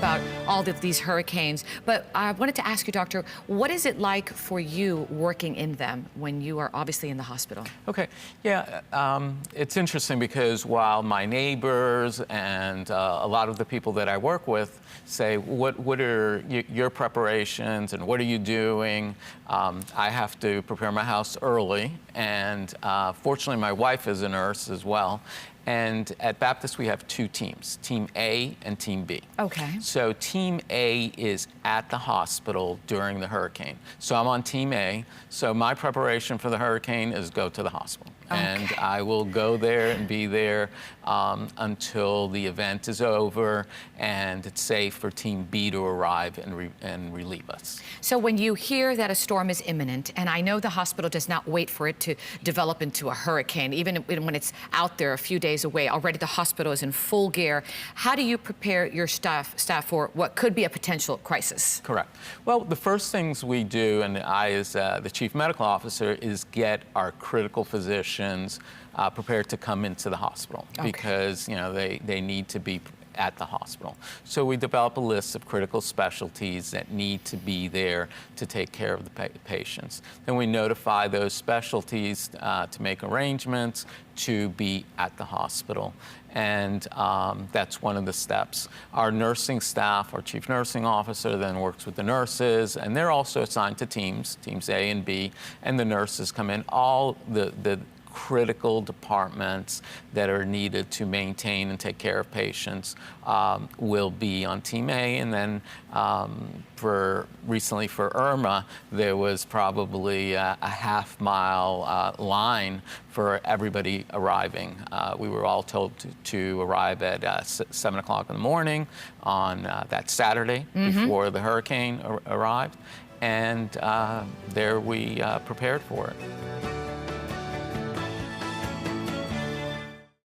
about all of these hurricanes, but I wanted to ask you, Doctor, what is it like for you working in them when you are obviously in the hospital? Okay, yeah, it's interesting because while my neighbors and a lot of the people that I work with say, what are your preparations and what are you doing? I have to prepare my house early, and fortunately my wife is a nurse as well. And at Baptist, we have two teams, Team A and Team B. Okay. So Team A is at the hospital during the hurricane. So I'm on Team A. So my preparation for the hurricane is go to the hospital. Okay. And I will go there and be there until the event is over and it's safe for Team B to arrive and relieve us. So when you hear that a storm is imminent, and I know the hospital does not wait for it to develop into a hurricane, even when it's out there a few days away, already the hospital is in full gear. How do you prepare your staff for what could be a potential crisis? Correct. Well, the first things we do, and I as the chief medical officer, is get our critical physicians prepared to come into the hospital. Okay. Because they need to be at the hospital. So we develop a list of critical specialties that need to be there to take care of the patients. Then we notify those specialties to make arrangements to be at the hospital. And that's one of the steps. Our nursing staff, our chief nursing officer, then works with the nurses, and they're also assigned to teams A and B, and the nurses come in. All the critical departments that are needed to maintain and take care of patients will be on Team A. And then recently for Irma, there was probably a half-mile line for everybody arriving. We were all told to arrive at 7 o'clock in the morning on that Saturday before the hurricane arrived, and there we prepared for it.